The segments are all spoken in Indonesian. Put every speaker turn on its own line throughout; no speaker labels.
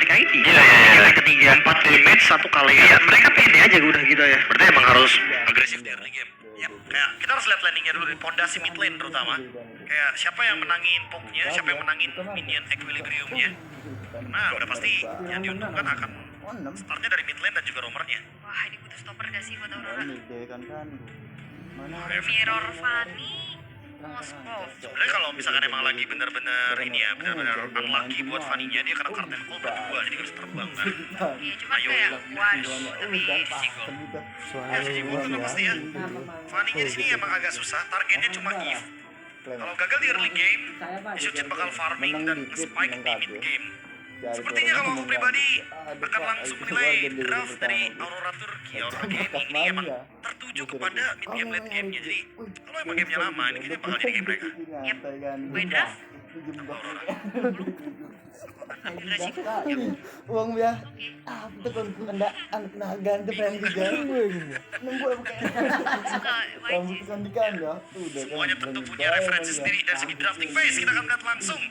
balik ID.
Iya.
Ketiga 4 damage 1 kali.
Iya.
Mereka pede aja udah gitu ya.
Berarti emang harus agresif di early game. Ya, kayak kita harus lihat landingnya dulu di pondasi mid lane terutama. Kayak siapa yang menangin poke-nya, siapa yang menangin minion equilibrium-nya. Nah, udah pasti yang diuntungkan akan startnya dari mid lane dan juga roamernya.
Wah, ini butuh stopper gak sih buat Aurora?
Mana
Mirror Fanny, Moskov.
Sebenarnya kalau misalkan emang lagi bener-bener ini ya, bener-bener unlucky buat Fanny-nya, dia kena Curtain Call berdua, jadi harus terbang kan.
Iya, cuma kayak wash, tapi
Sigol. Ya, Sigol tuh pasti ya. Fanny-nya di sini emang agak susah, targetnya cuma Eve. Kalau gagal di early game, Isuchin bakal farming dan spike di mid game. Sepertinya kalau aku pribadi akan langsung menilai draft dari Aurora Turki, Aurora Gaming ini emang tertuju kepada mid game late game-nya. Jadi kalau emang gamenya lama, ini kayaknya bakal jadi game mereka.
Yep, gue draft.
Aurora.
Ambil resiko.
uang ya
Oke.
itu kan kena anak nagan ke friend juga nunggu
Suka
kamu
YG.
kan di kanda udah
Semuanya tentu punya referensi sendiri dari segi drafting phase. Kita akan melihat langsung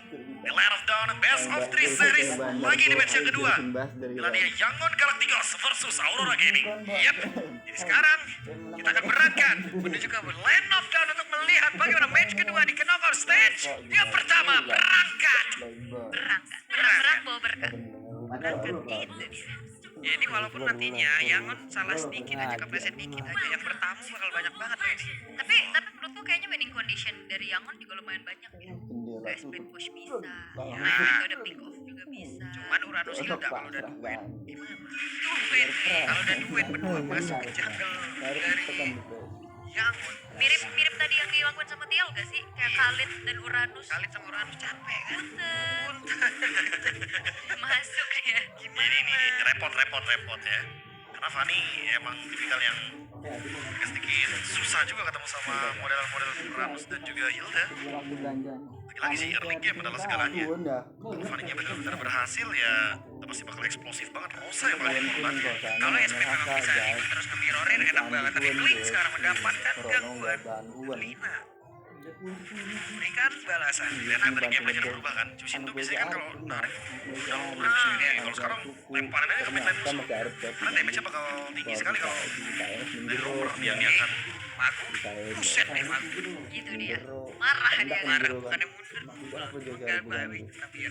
The Land of Dawn Best of 3 Series lagi di match yang kedua. Gladiator Yangon Galacticos versus Aurora Gaming. Yep. Jadi sekarang kita akan berangkat menuju ke Land of Dawn untuk melihat bagaimana match kedua di knockout stage. Yang pertama berangkat.
Berangkat. Berang-berang bawa berkah.
Itu dia.
Ya ini walaupun nantinya Yangon salah sedikit aja, kepleset dikit aja, yang bertamu bakal banyak banget guys.
Tapi menurutku kayaknya winning condition dari Yangon juga lumayan banyak ya. Kayak split push bisa. Ya, itu ada pick off juga bisa.
Cuman Uranus Hilda kalau udah duet gimana?
Duet nih.
Kalau udah duet berdua masuk ke jungle dari Yangon.
Mirip tadi yang dilakukan sama Tiel gak sih? Kayak Khalid dan Uranus.
Khalid sama Uranus capek kan?
Masuk ya.
Jadi ini repot ya. Karena Fanny emang tipikal yang agak sedikit susah juga ketemu sama model-model Uranus dan juga Hilda. Lagi-lagi sih early game adalah segalanya. Kalau Fanny-nya benar-benar berhasil ya, itu pasti bakal eksplosif banget. Rosa yang bakal dikorbankan.
Kalau SP memang bisa ikut terus nge-mirrorin enak banget, tapi Blink sekarang mendapatkan gangguan Lina. Berikan balasan.
Karena tadi game aja udah berubah kan. Jushin tuh biasanya kan kalau narik udah udah sendiri. Kalau sekarang lemparan aja ke mid lane musuh. Karena damage-nya bakal tinggi sekali kalau dari rover yang diangkat.
Magu, buset nih Magu.
Gitu dia. Marah dia.
Marah, bukannya mundur. Enggak balik, tapi ya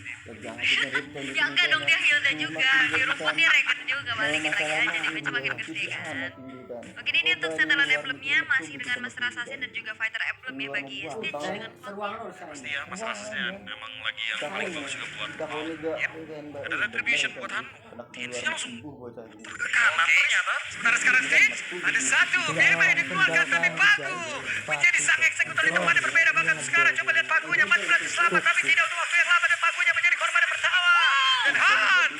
Ya enggak dong, dia Hilda juga. Di rumput dia reket juga, balikin lagi aja. Damage makin gede kan. Oke, ini untuk setelan emblemnya masih dengan Master Assassin dan juga Fighter Emblem ya bagi Stitch dengan
Pasti ya mas asasnya emang lagi yang paling bagus juga buat ada
ada
retribution buat Han. Tensinya langsung
ke
kanan ternyata.
Sementara sekarang Stitch ada satu BM yang dikeluarkan, tapi Pagu menjadi sang eksekutor di tempat yang berbeda. Bahkan sekarang coba lihat Pagunya mati berhasil selamat, tapi tidak untuk waktu yang lama, dan Pagunya menjadi korban yang pertama. Dan Han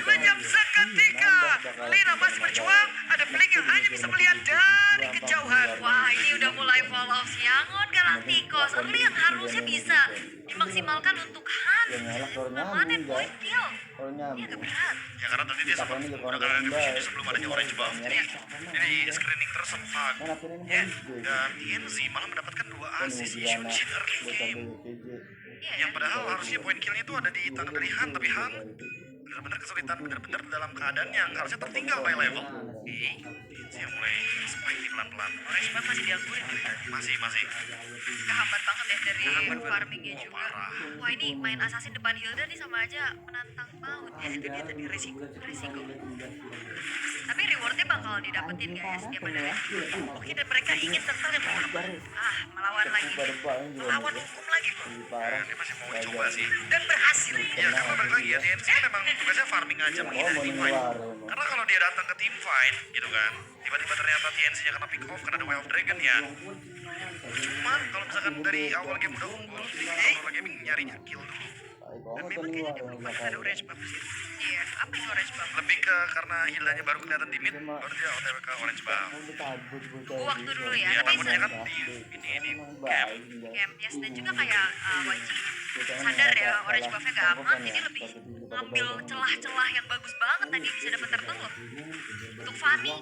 lenyap seketika. Lina masih berjuang, ada Blink yang hanya bisa melihat dari kejauhan.
Wah, ini udah mulai fall off Yangon Galacticos. Early yang harusnya bisa dimaksimalkan untuk Han. Mana poin kill? Ini agak berat.
ya karena tadi dia sempat menggunakan retribution sebelum adanya orange buff. Jadi screening terus sama Fag.
ya
Dan TNZ malah mendapatkan 2 assist Isuchin early game.
Iya,
Yang padahal harusnya poin killnya itu ada di tangan dari Han, tapi Han benar-benar kesulitan, benar-benar dalam keadaan yang harusnya tertinggal by level. TNZ yang mulai spike pelan-pelan.
Orange Buff masih dianggurin tuh tadi.
Masih.
kehambat banget ya dari farmingnya juga.
Parah.
Wah, ini main assassin depan Hilda nih sama aja menantang maut ya.
Itu dia tadi resiko.
Tapi rewardnya bakal didapetin guys dia pada.
Oke, dan mereka ingin tertarik
Melawan lagi.
melawan hukum lagi bro.
Ya, dia masih mau dicoba sih.
Dan berhasil.
Ya karena balik lagi ya, TNC kan memang tugasnya farming aja menghindari team fight. Karena kalau dia datang ke team fight gitu kan, tiba-tiba ternyata TNC-nya kena pick off karena ada Way of Dragon ya. Cuman kalau misalkan dari awal game udah unggul, Aurora Gaming nyarinya kill dulu.
Dan memang kayaknya dia belum pernah ada orange buff sih.
Iya, apa itu orange buff?
Lebih ke karena Hildanya baru kelihatan di mid, baru dia OTW ke orange buff.
Tunggu waktu dulu ya.
Ya
Tapi
takutnya kan di ini camp.
camp yes, dan juga kayak YG sadar ya orange buffnya gak aman, jadi lebih ngambil celah-celah yang bagus banget tadi bisa dapat turtle loh. Untuk Fanny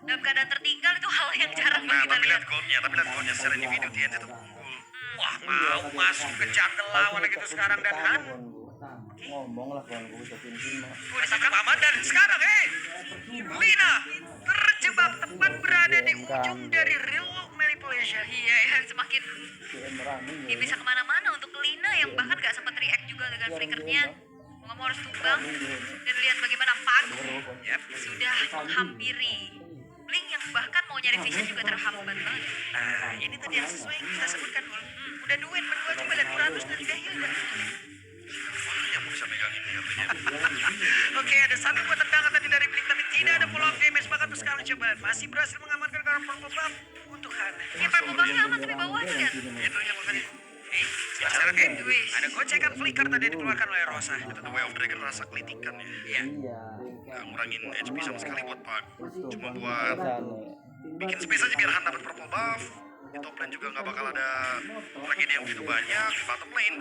dalam keadaan tertinggal itu hal yang jarang
Nah
kita
tapi
lihat.
lihat goldnya secara individu TNC tuh unggul.
Wah, mau masuk ke jungle lawan gitu sekarang, dan Han
ngomong lah kalau gue bisa pimpin mah.
Udah sampai aman dan sekarang Lina terjebak tepat berada di ujung dari real world manipulation.
Iya ya, semakin
PM running
dia bisa kemana-mana untuk Lina yang bahkan gak sempat react juga dengan flickernya. Mau nggak mau harus tumbang dan lihat bagaimana Pagu sudah menghampiri Blink yang bahkan mau nyari vision juga terhambat banget.
Nah, ini tadi yang sesuai yang kita sebutkan, Ul. Udah duet berdua coba lihat Uranus dan Dahil dan
Yang mau bisa megang ini artinya.
Oke, ada satu buat tendangan tadi dari Blink tapi tidak ada follow up damage. Maka tuh sekarang coba lihat masih berhasil mengamankan karena purple buff untuk Han.
Ya purple buff-nya aman tapi bawahnya kan.
Itu yang makanya. Sekarang ada gocekan flicker tadi dikeluarkan oleh Rosa.
Itu The Way of Dragon rasa kelitikan ya.
Iya.
iya
Nggak ngurangin HP sama sekali buat Pak.
Betul,
Cuma
Bang.
buat
Sana.
bikin space aja biar Han dapat purple buff. Di top lane juga nggak bakal ada tragedi yang begitu banyak. Di bottom lane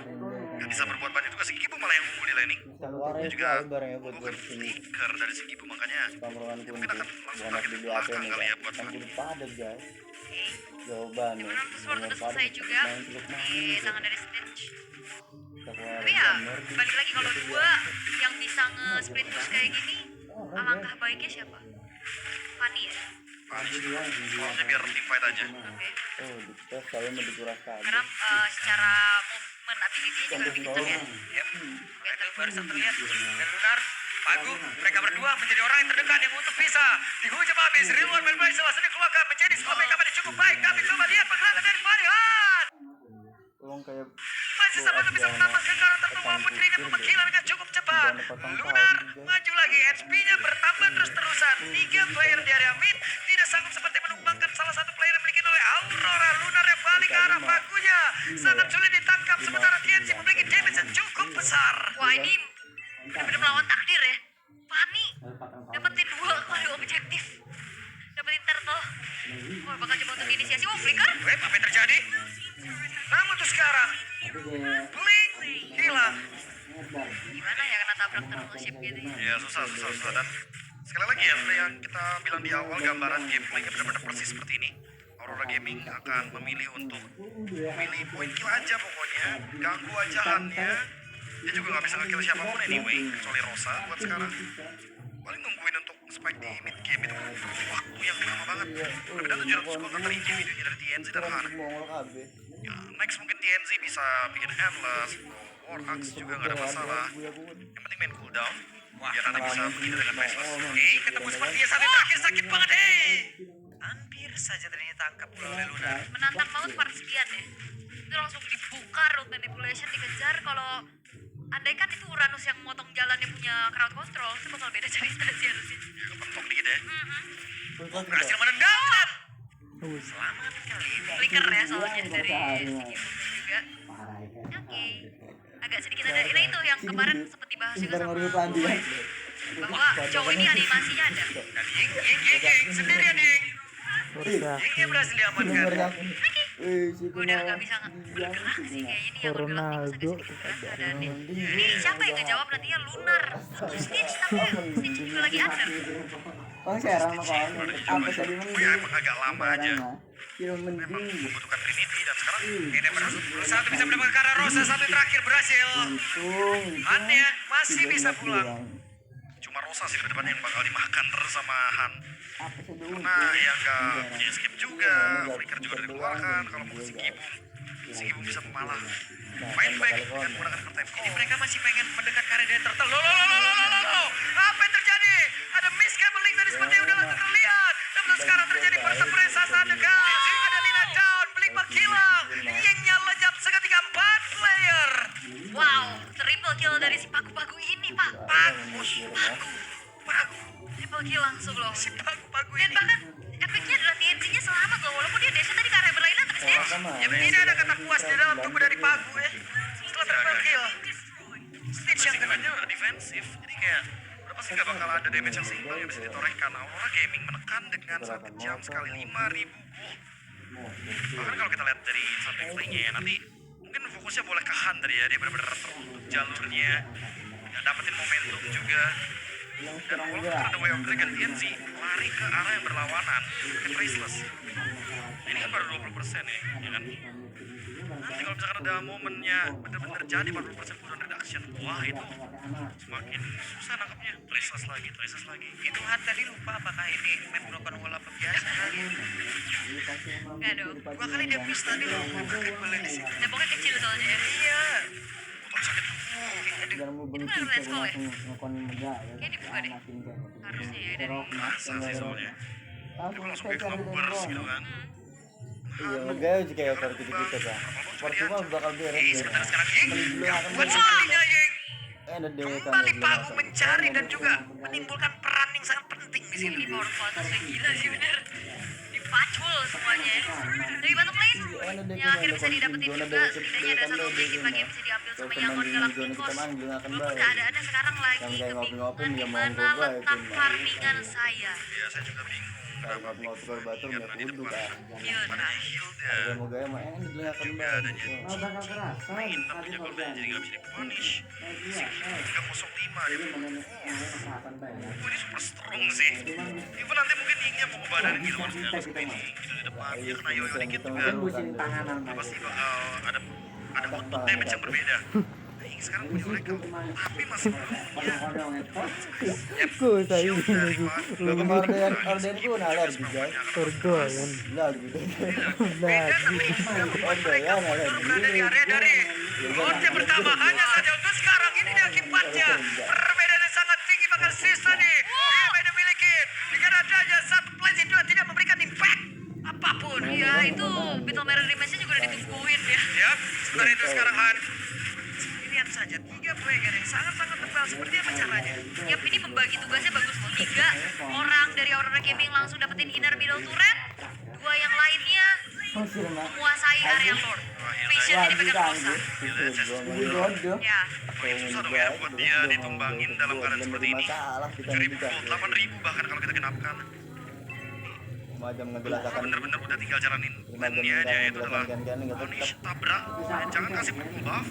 nggak bisa berbuat banyak juga. Si Gibu malah yang unggul di laning.
Keluarin
Dia juga
barangnya buat
bukan
sini.
flicker dari si Gibu makanya
Pameran
ya
pun
mungkin akan langsung
bukan
target
di
di
belakang
belakang kali ya buat
kan
Pak.
udah padat guys.
Oke.
Jawabannya.
Gimana tuh Sword udah selesai juga di tangan dari Stitch. Tapi ya balik lagi kalau dua yang bisa nge-split push kayak gini, alangkah baiknya siapa? Fanny ya?
Soalnya biar team fight aja.
Oke.
Oh, kita saya mau dikurangkan.
Karena secara movement ability-nya juga lebih kencang ya.
Yep. Itu barusan terlihat. Dan benar, Pagu, mereka berdua menjadi orang yang terdekat yang untuk bisa dihujam habis. Real World Manipulation langsung dikeluarkan menjadi skop yang kapan cukup baik. Tapi coba lihat pergerakan dari Farihan.
Tolong kayak
Masih sama bisa menambahkan karakter walaupun dirinya menghilang dengan cukup cepat. Lunar maju lagi, HP-nya bertambah terus-terusan. 3 player di area mid tidak sanggup seperti menumbangkan salah satu player yang dimiliki oleh Aurora. Lunar yang balik ke arah Pagunya. Sangat sulit ditangkap sementara TNC memiliki damage yang cukup besar.
Wah ini benar-benar melawan takdir ya. Fanny dapetin 2 kali objektif. Dapetin turtle. Wah bakal coba untuk inisiasi. Oh flicker.
Wait, apa yang terjadi? Namun tuh sekarang Blink hilang.
Gimana ya kena tabrak turtle ship gitu ya.
Ya susah dan sekali lagi ya seperti yang kita bilang di awal gambaran gameplaynya benar-benar persis seperti ini. Aurora Gaming akan memilih untuk memilih point kill aja pokoknya, ganggu aja Han-nya. Dia juga nggak bisa nge-kill siapapun anyway, kecuali Rosa buat sekarang. Paling nungguin untuk spike di mid game itu butuh waktu yang lama banget. Berbeda 700 gold antara individunya dari TNC dan Han.
mongol kabeh.
Ya, next mungkin TNC bisa bikin Endless, War Axe juga nggak ada masalah. Yang penting main cooldown, biar nanti bisa begitu dengan Priceless.
Ketemu seperti yang sampai terakhir sakit banget. Hampir saja tadi ditangkap oleh Lunar.
Menantang maut Parsian ya. Itu langsung dibuka road manipulation dikejar. Kalau andaikan itu Uranus yang motong jalannya punya crowd control, itu bakal beda cerita sih harusnya.
Ya, kepentok dikit ya.
Berhasil menendang dan selamat kali ini.
Flicker ya soalnya dari segi juga. Oke. Agak sedikit ada. Nah itu yang kemarin sempat dibahas juga sama Boy. Bahwa cowok ini animasinya ada.
Dan Ying sendirian Ying. Yingnya berhasil diamankan.
Udah gak bisa bergerak sih kayaknya ini yang bergerak agak sedikit berat keadaannya. Ini siapa yang ngejawab nantinya Lunar atau Stitch, tapi Stitch juga lagi under.
Oh, saya ramah kawan. Apa tadi
Oh ya emang agak lama aja.
Kira
Memang
mending.
membutuhkan Trinity dan sekarang
Ini berusaha untuk bisa mendapatkan karena Rosa satu terakhir berhasil.
Untung.
Han-nya masih bisa pulang.
cuma Rosa sih ke depan yang bakal dimakan terus sama Han.
Apa sih dulu?
Nah yang gak punya escape juga, Flicker juga udah dikeluarkan. Kalau mau si Gibung bisa malah fight back dengan menggunakan attack.
Ini mereka masih pengen mendekat ke area dari turtle. Loh. Apa yang terjadi? Ada miscabling tadi seperti yang udah langsung terlihat. Namun sekarang terjadi pertempuran sasa dekat. Ada Lina down, Blink menghilang. Yengnya lenyap seketika 4 player.
Wow, triple kill dari si Pagu-Pagu ini, Pak.
Pagu.
Triple kill langsung loh.
Si Pagu
Dan
ini.
bahkan efeknya adalah TNC-nya selamat loh. Walaupun dia dash tadi ke area berlainan, tapi Stitch.
Ya tidak ada kata puas di dalam tubuh dari Pagu ya. Setelah triple kill. Stitch yang kena.
Sebenarnya defensif, jadi kayak berapa sih gak bakal ada damage yang seimbang yang bisa ditorehkan. Aurora Gaming menekan dengan sangat kejam sekali 5.000 gold. Bahkan kalau kita lihat dari samping playnya ya, nanti mungkin fokusnya boleh ke Han tadi ya, dia benar-benar tertutup jalurnya, gak dapetin momentum juga. Dan walaupun ada Way of Dragon, TNC lari ke arah yang berlawanan, ke Traceless. Ini kan baru 20% ya kan? Nanti kalau misalkan ada momennya bener-bener jadi 40% cooldown reduction, wah itu semakin susah nangkapnya. Traceless lagi.
Itu Han tadi lupa apakah ini map broken wall apa biasa kali.
Enggak dong.
2 kali dia miss tadi loh. Kaget boleh di sini.
Temboknya kecil soalnya ya.
Iya.
Motor sakit.
Jangan mau
Itu
benci
kan let's go ya?
ngekon mega ya.
Kayak dibuka deh. Harusnya ya dari.
Masa sih soalnya. Dia langsung kayak kena burst gitu kan.
Iya, mega juga kayak seperti gitu kan. Percuma bakal beres.
Sebentar sekarang Ying.
Bukan sekalinya Ying.
Ada deh
Kembali Pagu mencari dan juga menimbulkan peran yang sangat penting di sini.
Ini power fantasy gila sih bener. Dipacul semuanya. Dari bottom lane yang akhirnya bisa didapetin juga. Setidaknya ada satu objektif lagi yang bisa diambil sama Yangon Galacticos. Walaupun keadaannya sekarang lagi kebingungan di mana letak farmingan saya.
Ya saya juga bingung.
Kalau mau tukar batu ya kudu kan.
Iya, nah.
Ada mau gaya mah ini akan banget.
Main punya korban jadi nggak bisa dipunish. 305 dia. Ini super strong sih. Even nanti mungkin Yingnya mau badan gitu harus nggak spinning gitu di depan. Dia kena yoyo dikit juga. Dia pasti bakal ada output damage yang berbeda. Ying sekarang punya mereka, tapi masih belum punya.
Ku saya ini belum orden ku nalar juga. Ordoyan lagi.
Beda tapi tidak membuat mereka mundur berada di area dari lote pertama. Hanya saja untuk sekarang ini dia akibatnya. Perbedaan yang sangat tinggi bahkan sisa nih. Dia dimiliki. Jika adanya satu place itu tidak memberikan impact apapun.
Ya itu Battle Mirror Revenge juga udah ditungguin ya.
Ya, sementara itu sekarang Han. Lihat saja 3 player yang sangat-sangat tebal. Seperti apa caranya?
Yap, ini membagi tugasnya bagus loh. 3 orang dari Aurora Gaming langsung dapetin inner middle turret. 2 yang lainnya menguasai area lord. Vision yang dipegang Rosa. Ya,
Susah dong ya buat dia ditumbangin dalam keadaan seperti ini.
Masalah kita
8.000 bahkan kalau kita genapkan.
macam
Wah,
ngejelasakan
bener-bener udah tinggal jalanin plannya aja itu adalah punish, tabrak, dan jangan kasih pukul buff.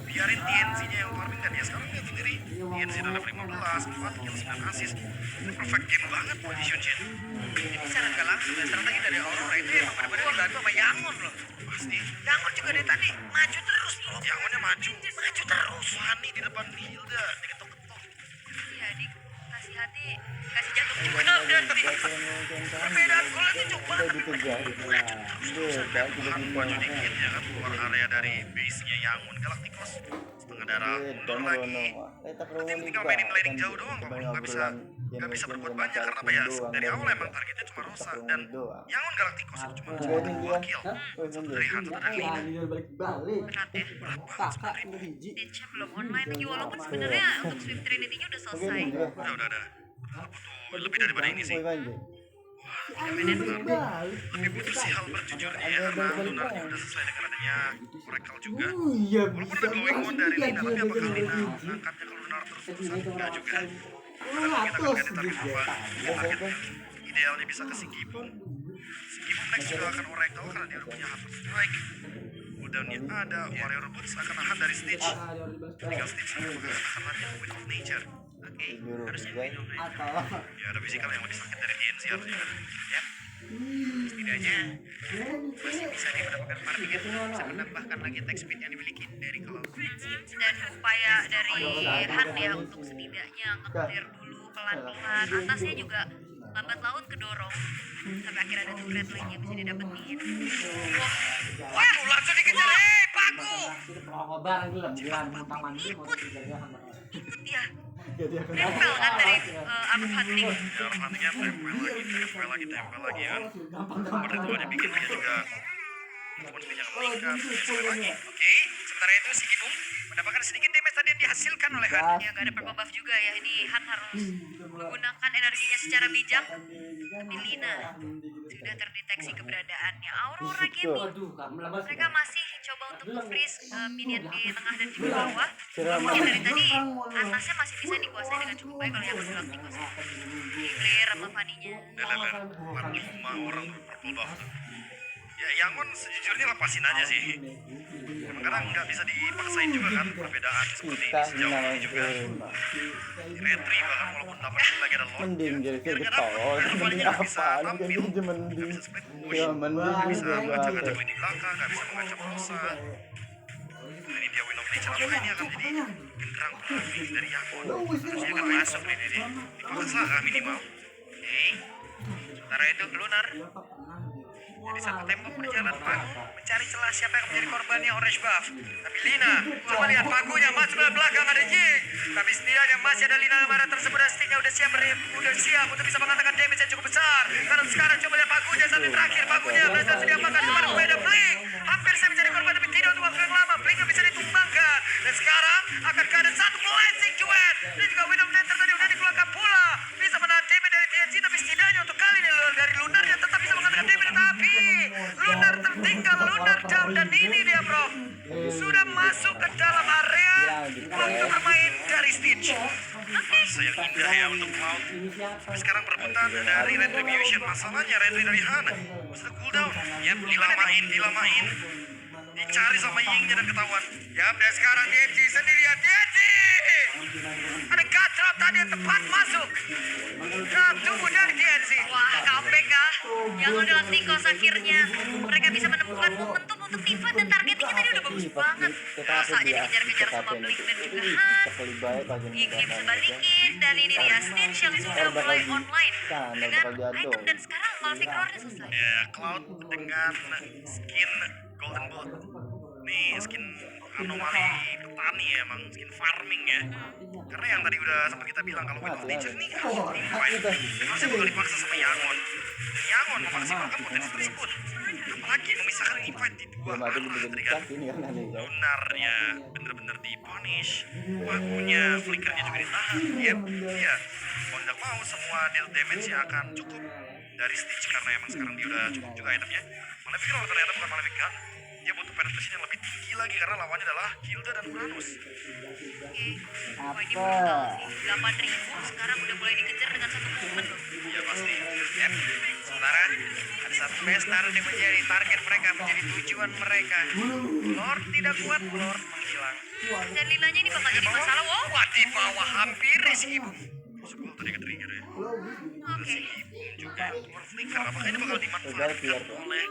Biarin TNC-nya yang farming kan ya. Sekarang lihat sendiri, TNC udah level 15, 4 kill, 9 assist. Ini perfect game banget buat Xiongqin.
Ini secara nggak langsung ya strategi dari Aurora itu emang benar-benar dibantu sama Yangon loh.
Pasti.
Yangon juga dari tadi maju terus loh.
Yangonnya maju terus. Fanny di depan Hilda, diketok-ketok.
iya dikasih hati, kasih jantung juga berarti.
Perbedaan gol itu coba.
Maju dikit ya kan, keluar area dari base-nya Yangon Galacticos. Setengah darah, mundur lagi. Nanti tinggal mainin laning jauh doang kok, nggak bisa berbuat banyak karena apa ya? Dari awal emang targetnya cuma Rosa dan Yangon Galacticos itu cuma 2 kill. Dari Hantu dan Lina.
Berat ya. Stage-nya belum online lagi walaupun sebenarnya untuk Swift Trinity-nya udah selesai.
Udah. Butuh lebih daripada ini sih. Lebih butuh si Halbert jujurnya ya, karena Lunarnya udah selesai dengan adanya Oracle juga. Walaupun ada glowing one dari Lina, tapi apakah Lina mengangkatnya ke Lunar terus-terusan? Enggak juga. Karena mungkin akan ganti target apa? Target idealnya bisa ke Singibung. Singibung next juga akan Oracle karena dia udah punya Hunter Strike. Cooldownnya ada, Warrior Boots akan nahan dari Stitch. Tinggal Stitch apakah akan lari ke Wind of Nature? Oke, harusnya Wind of Nature. Ya ada physical yang lebih sakit dari DNC harusnya. Ya, setidaknya masih bisa dia mendapatkan farming, bisa menambahkan lagi attack speed yang dimiliki dari kalau
Dan upaya dari Han ya untuk setidaknya nge-clear dulu pelan-pelan. Atasnya juga lambat laun kedorong sampai akhirnya ada turret lagi yang bisa didapetin.
Wah, langsung dikejar. Pagu.
Ikut ya. Nempel kan dari Armor Hunting.
ya huntingnya tempel lagi kan. Nomor itu aja bikin dia juga bonusnya meningkat, sampai lagi.
Oke, sementara itu si Gibung mendapatkan sedikit damage tadi yang dihasilkan oleh Han.
Ya nggak ada purple buff juga ya. Ini Han harus menggunakan energinya secara bijak. Tapi Lina sudah terdeteksi keberadaannya. Aurora Gaming mereka masih coba untuk nge-freeze minion di tengah dan di bawah. Mungkin dari tadi atasnya masih bisa dikuasai dengan cukup baik oleh yang Galacticos. Clear sama Fanny-nya.
Level 5 orang purple buff tuh. Ya Yangon sejujurnya lepasin aja sih. Karena nggak bisa dipaksain juga kan perbedaan seperti ini sejauh ini juga. Retri bahkan walaupun dapat lagi ada Lord.
Mending jadi
Biar nggak
getol.
dapet. Karena
Mending
nggak bisa
apaan?
tampil,
Kayak gitu
nggak
mending.
bisa split push,
Ya mending
nggak bisa
juga
ngacak-ngacak
apa.
lini belakang, nggak bisa mengacak Rosa. Ini dia win of nature, apakah ini akan jadi genderang berani dari Yakon? Harusnya akan masuk nih dia. Dipaksa kah minimal? Oke. Sementara itu Lunar jadi satu tempo berjalan Pagu mencari celah siapa yang menjadi korbannya Orange Buff. Tapi Lina, coba lihat Pagunya masuk ke belakang ada Ying. Tapi setidaknya masih ada Lina Lamara tersebut dan setidaknya udah siap untuk bisa mengatakan damage yang cukup besar. Karena sekarang coba lihat Pagunya saat ini terakhir Pagunya berhasil sediakan di mana beda Blink. Hampir saya menjadi korban tapi tidak untuk waktu yang lama. Blink bisa ditumbangkan dan sekarang akan ada satu blessing duet. Dan juga Win of Nature tadi udah dikeluarkan pula. Bisa menahan damage dari TNC tapi setidaknya untuk kali ini dari Lunar yang tetap bisa mengatakan damage tapi Lunar tertinggal, Lunar jauh dan ini dia bro sudah masuk ke dalam area waktu bermain dari Stitch. Yang indah ya untuk Cloud. Tapi sekarang perebutan dari Retribution. Masalahnya Retri dari Hana sudah cooldown. Ya dilamain. Dicari sama Yingnya dan ketahuan. Ya dan sekarang Deji sendirian. Deji ada Gatrop tadi yang tepat masuk. Nah, tunggu dari TNC.
Wah, comeback kah? Yang udah Nikos akhirnya mereka bisa menemukan momentum untuk pivot dan targetingnya tadi udah bagus banget. Masa jadi kejar-kejar sama Blink dan juga Han. Ini bisa balikin dan ini dia Stitch yang sudah mulai online dengan item dan sekarang Malphite Roar-nya selesai.
Ya, Cloud dengan skin Golden Boot. Nih, skin anomali petani ya, emang skin farming ya. Karena yang tadi udah sempat kita bilang kalau Win of Nature nih harusnya bakal dipaksa sama Yangon. Yangon memaksimalkan potensi tersebut. Apalagi memisahkan invite di dua arah tadi kan. Lunar ya bener-bener dipunish. Pagunya flickernya juga ditahan. Yep, iya. Mau tidak mau semua deal damage yang akan cukup dari Stitch karena emang sekarang dia udah cukup juga itemnya. Malefic Roar ternyata bukan Malefic Gun. Dia butuh penetration yang lebih tinggi lagi karena lawannya adalah Hilda dan Uranus.
Oke, wah ini brutal sih. 8.000 sekarang udah mulai dikejar dengan satu momen loh.
Iya pasti. Yep. Sementara ada satu Bestar yang menjadi target mereka, menjadi tujuan mereka. Lord tidak kuat, Lord menghilang.
Dan Lilanya ini bakal jadi masalah. Wow,
Wah di bawah hampir sih. Masuk gol tadi ke trigger ya.
oke.
Juga keluar flicker. Apakah ini bakal dimanfaatkan oleh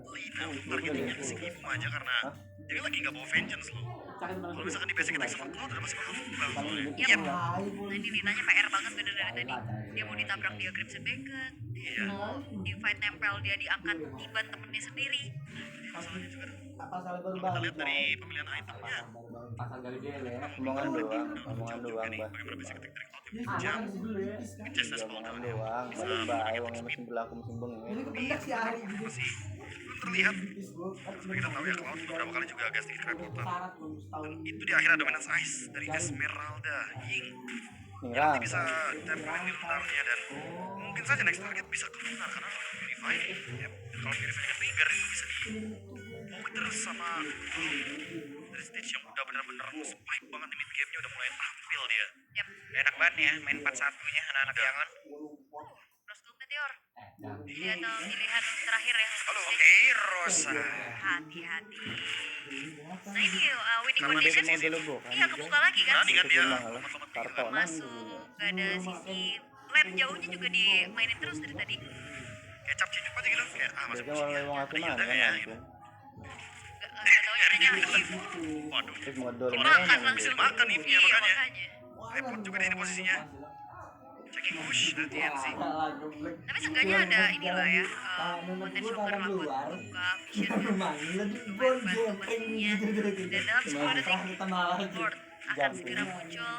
Lina untuk targetingnya ke segi aja karena dia lagi nggak bawa vengeance loh. Kalau misalkan di basic attack sama Cloud udah masih bakal full soalnya.
Yap. Nah ini Linanya PR banget bener dari tadi. Dia mau ditabrak dia Crimson Beacon.
Iya.
Di fight nempel dia diangkat tiban temennya sendiri.
Masalahnya juga
Pasal baru
kita lihat dari pemilihan itemnya.
Pasal dari dia ya. Omongan doang, Bah.
Bagaimana basic attack dari Cloud yang jam. Just as
Omongan doang, baik uang yang masih berlaku musim bengi.
Masih belum terlihat. Seperti kita tahu ya Cloud beberapa kali juga agak sedikit kerepotan. Dan itu di akhir ada dominance ice dari Esmeralda Ying. Nanti bisa tempelin di lunarnya dan mungkin saja next target bisa ke lunar karena kalau Purify ya kalau Purify dengan trigger itu bisa di poke terus sama dari Stitch yang udah bener-bener spike banget di mid game-nya udah mulai tampil dia.
Yap.
Enak banget nih ya main 4-1-nya anak-anak Yangon.
Roscoe Meteor. Dia tuh pilihan terakhir ya.
Halo, oke, Rosa.
Hati-hati. Nah ini winning
Karena
condition.
dia dulu bu.
Iya kebuka lagi kan.
Tadi kan dia
Kartonan.
Masuk. Gak ada sisi lane jauhnya juga dimainin terus dari tadi.
kayak capcicuk aja gitu kayak masuk
Jadi kalau mau aku mana kan gitu.
Gak tau yang nanya If.
waduh
Terus modal
Dimakan langsung.
Dimakan If-nya
Iya
makanya.
makanya.
repot juga di sini posisinya checking push dari TNC.
Tapi seenggaknya ada inilah ya. Content shocker lah buat buka vision. Bantu pastinya. Dan dalam 10 detik Lord akan segera muncul.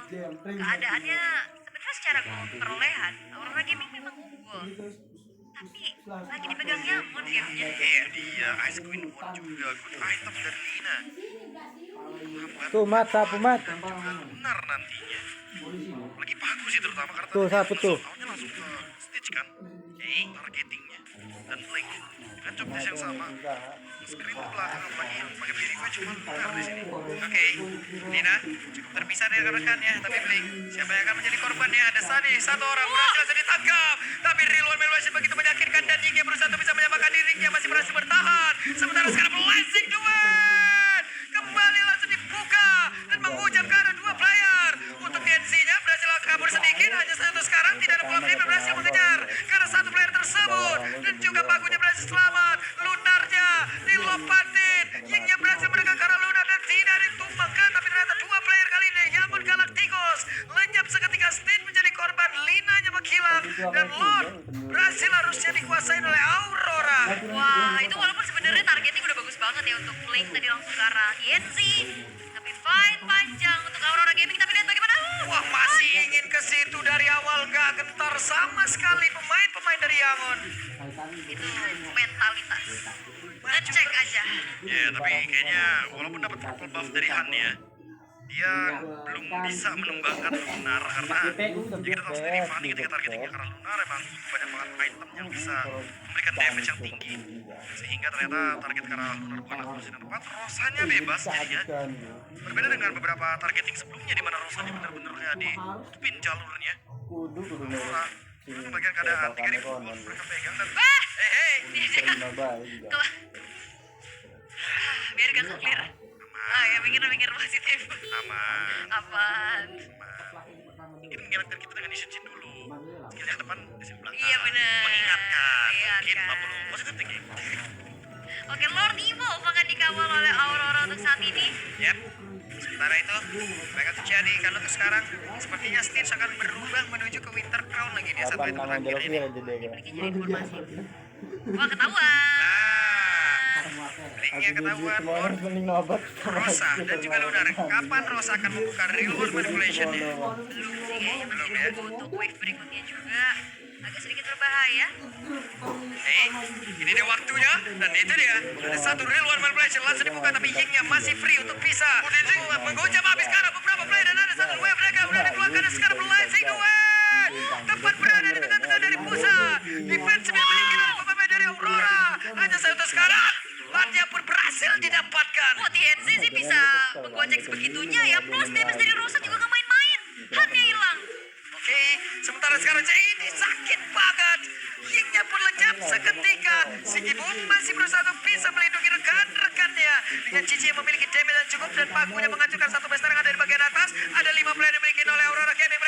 Keadaannya sebenarnya secara perolehan Aurora Gaming memang unggul. Tapi lagi dipegang Yangon gamenya.
Iya dia Ice Queen pun juga good item dari Lina.
Tuh mat sapu mat.
Juga lunar nantinya. Lagi Pagu sih terutama karena
Tuh,
tadi
sapu tuh.
awalnya langsung ke Stitch kan. Targetingnya dan Blink kan job desk yang sama. Screen belakang lagi yang pakai Purify cuma lunar di sini. Oke, Lina cukup terpisah dari rekan-rekannya, tapi Blink siapa yang akan menjadi korbannya? Ada Sunny, satu orang berhasil ditangkap, tapi Rilwan Melwasi begitu menyakitkan dan Yingnya berusaha untuk bisa menyamakan dirinya masih berhasil bertahan. Sementara sekarang blessing duet kembali langsung dibuka dan menghujam ke arah dua player untuk TNC-nya berhasil kabur sendiri.
Hanya satu sekarang tidak ada pula player yang berhasil mengejar karena satu player tersebut dan juga Pagunya berhasil selamat. Lunarnya dilompatin. Yingnya berhasil mendekat ke arah Lunar dan tidak ditumbangkan, tapi ternyata dua player kali ini Yamun Galacticos lenyap seketika. Stin menjadi korban, Linanya menghilang dan Lord berhasil harusnya dikuasai oleh Aurora.
Wah, itu walaupun sebenarnya targetnya udah bagus banget ya untuk Blink tadi langsung ke arah Yenzi. Tapi fight panjang untuk Aurora Gaming, tapi lihat bagaimana.
Wah, masih ingin ke situ dari awal, gak gentar sama sekali pemain-pemain dari Yangon.
Itu mentalitas. Ngecek aja.
Ya, tapi kayaknya walaupun dapat purple buff dari Han ya, dia belum bisa menumbangkan Lunar karena ya kita tahu sendiri Fanny ketika targetingnya ke arah Lunar emang butuh banyak banget item yang bisa memberikan damage yang tinggi, sehingga ternyata target ke arah Lunar bukan akusi dan tepat. Rosanya bebas jadinya, berbeda dengan beberapa targeting sebelumnya di mana Rosanya benar-benar kayak ditutupin jalurnya.
Kudu
Aurora itu bagian keadaan 3000 gold mereka pegang dan
Hei,
Biar gak clear. Ah ya, mikir positif.
aman.
Aman.
Ini mengingatkan kita dengan Ishin dulu. Skill yang depan di sini belakang.
Iya bener.
Mengingatkan.
Mengingatkan.
Kita perlu positif thinking.
Oke, Lord Evil akan dikawal oleh Aurora untuk saat ini.
Yep. Sementara itu, mereka terjadi karena untuk sekarang sepertinya Stitch akan berubah menuju ke Winter Crown lagi dia satu itu terakhir ini.
Bikin jadi informasi. Wah, ketahuan.
Linknya ketahuan Lord, Rosa dan juga Lunar. Kapan Rosa akan membuka real world manipulation-nya?
Belum sih kayaknya.
Belum ya.
Untuk wave berikutnya juga agak sedikit berbahaya.
Hei, ini dia waktunya dan itu dia. Ada satu real world manipulation langsung dibuka tapi Yingnya masih free untuk bisa menghujam habis karena beberapa player dan ada satu wave mereka udah dikeluarkan dan sekarang blazing the way. Tepat berada di tengah-tengah dari pusat. Defensive yang dimiliki oleh pemain dari Aurora. Hanya satu sekarang. Latnya pun berhasil didapatkan.
Oh, TNC sih bisa menggocek sebegitunya ya. Plus damage dari Rosa juga gak main-main. Hannya hilang.
Oke, sementara sekarang JD sakit banget. Yingnya pun lenyap seketika. Sigibun masih berusaha untuk bisa melindungi rekan-rekannya. Dengan Cici yang memiliki damage yang cukup dan Pagunya menghancurkan satu bester yang ada di bagian atas. Ada 5 player yang dimiliki oleh Aurora Gaming.